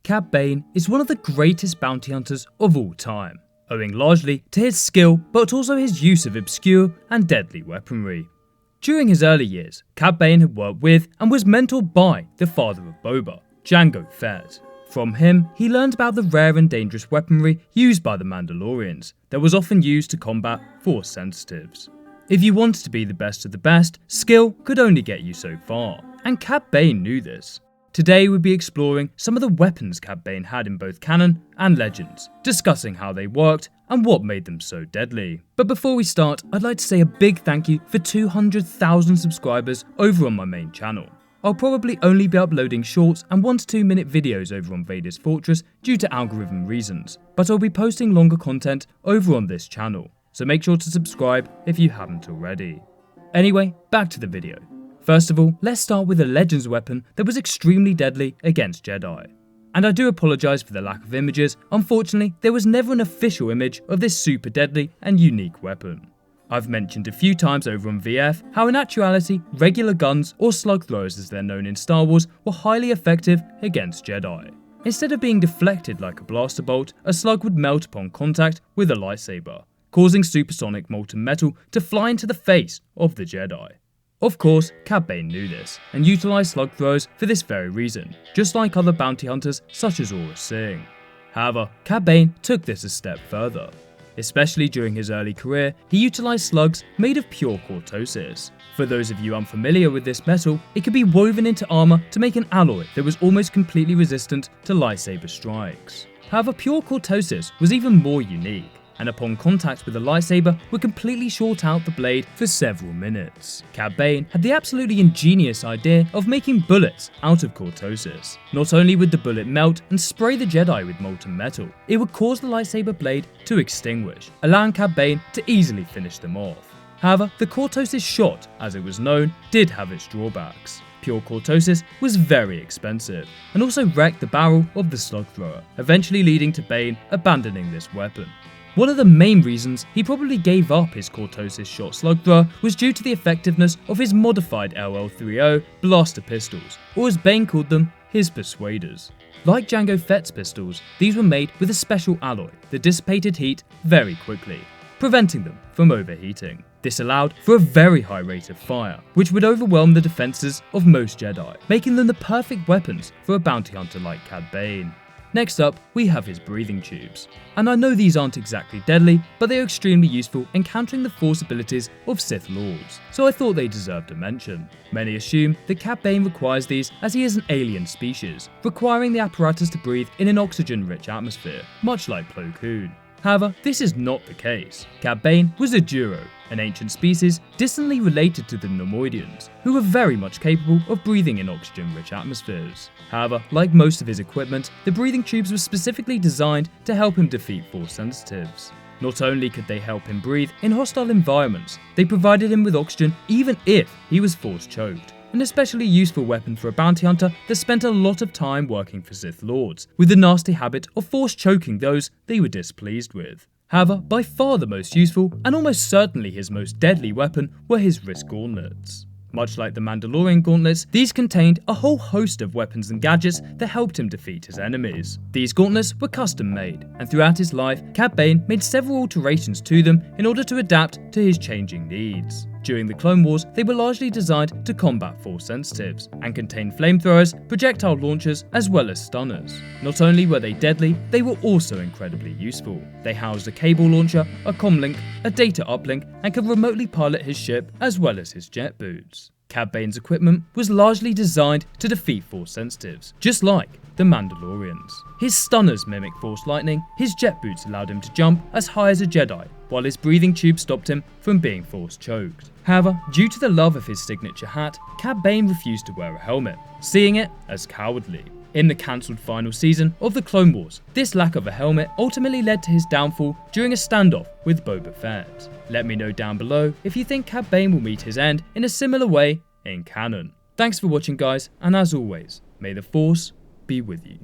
Cad Bane is one of the greatest bounty hunters of all time, owing largely to his skill but also his use of obscure and deadly weaponry. During his early years, Cad Bane had worked with and was mentored by the father of Boba, Jango Fett. From him, he learned about the rare and dangerous weaponry used by the Mandalorians that was often used to combat Force sensitives. If you wanted to be the best of the best, skill could only get you so far, and Cad Bane knew this. Today we'll be exploring some of the weapons Cad Bane had in both canon and legends, discussing how they worked and what made them so deadly. But before we start, I'd like to say a big thank you for 200,000 subscribers over on my main channel. I'll probably only be uploading shorts and 1 to 2 minute videos over on Vader's Fortress due to algorithm reasons, but I'll be posting longer content over on this channel, so make sure to subscribe if you haven't already. Anyway, back to the video. First of all, let's start with a Legends weapon that was extremely deadly against Jedi. And I do apologise for the lack of images, unfortunately there was never an official image of this super deadly and unique weapon. I've mentioned a few times over on VF how in actuality, regular guns, or slug throwers as they're known in Star Wars, were highly effective against Jedi. Instead of being deflected like a blaster bolt, a slug would melt upon contact with a lightsaber, causing supersonic molten metal to fly into the face of the Jedi. Of course, Cad Bane knew this, and utilised slug throwers for this very reason, just like other bounty hunters such as Aurra Sing. However, Cad Bane took this a step further. Especially during his early career, he utilised slugs made of pure cortosis. For those of you unfamiliar with this metal, it could be woven into armour to make an alloy that was almost completely resistant to lightsaber strikes. However, pure cortosis was even more unique, and upon contact with a lightsaber would completely short out the blade for several minutes. Cad Bane had the absolutely ingenious idea of making bullets out of cortosis. Not only would the bullet melt and spray the Jedi with molten metal, it would cause the lightsaber blade to extinguish, allowing Cad Bane to easily finish them off. However, the cortosis shot, as it was known, did have its drawbacks. Pure cortosis was very expensive, and also wrecked the barrel of the slug thrower, eventually leading to Bane abandoning this weapon. One of the main reasons he probably gave up his cortosis shot slug thrower was due to the effectiveness of his modified LL30 blaster pistols, or as Bane called them, his persuaders. Like Jango Fett's pistols, these were made with a special alloy that dissipated heat very quickly, preventing them from overheating. This allowed for a very high rate of fire, which would overwhelm the defences of most Jedi, making them the perfect weapons for a bounty hunter like Cad Bane. Next up, we have his breathing tubes. And I know these aren't exactly deadly, but they are extremely useful in countering the force abilities of Sith Lords, so I thought they deserved a mention. Many assume that Cad Bane requires these as he is an alien species, requiring the apparatus to breathe in an oxygen-rich atmosphere, much like Plo Koon. However, this is not the case. Cad Bane was a Duro, an ancient species distantly related to the Neimoidians, who were very much capable of breathing in oxygen-rich atmospheres. However, like most of his equipment, the breathing tubes were specifically designed to help him defeat Force sensitives. Not only could they help him breathe in hostile environments, they provided him with oxygen even if he was Force choked. An especially useful weapon for a bounty hunter that spent a lot of time working for Sith Lords, with the nasty habit of force choking those they were displeased with. However, by far the most useful, and almost certainly his most deadly weapon, were his wrist gauntlets. Much like the Mandalorian gauntlets, these contained a whole host of weapons and gadgets that helped him defeat his enemies. These gauntlets were custom made, and throughout his life, Cad Bane made several alterations to them in order to adapt to his changing needs. During the Clone Wars, they were largely designed to combat Force sensitives, and contained flamethrowers, projectile launchers, as well as stunners. Not only were they deadly, they were also incredibly useful. They housed a cable launcher, a comlink, a data uplink, and could remotely pilot his ship as well as his jet boots. Cad Bane's equipment was largely designed to defeat Force sensitives, just like the Mandalorians. His stunners mimic Force lightning, his jet boots allowed him to jump as high as a Jedi, while his breathing tube stopped him from being Force choked. However, due to the love of his signature hat, Cad Bane refused to wear a helmet, seeing it as cowardly. In the cancelled final season of the Clone Wars, this lack of a helmet ultimately led to his downfall during a standoff with Boba Fett. Let me know down below if you think Cad Bane will meet his end in a similar way in canon. Thanks for watching guys, and as always, may the Force be with you.